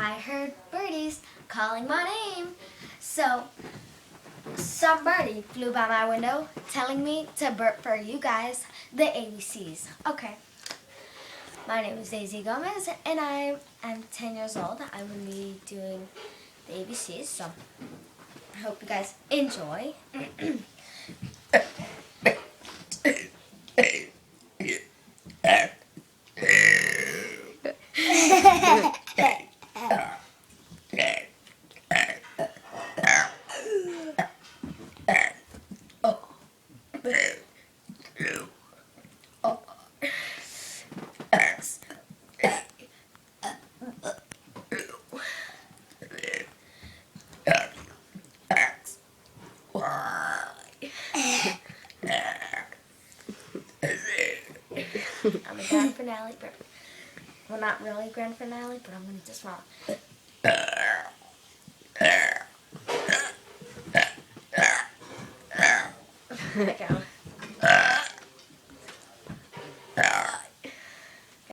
I heard birdies calling my name. So some birdie flew by my window telling me to burp for you guys, the ABCs. Okay. My name is Daisy Gomez and I am 10 years old. I will be doing the ABCs, so I hope you guys enjoy. I'm a grand finale burp. Well, not really grand finale, but I'm going to just smile. There we go.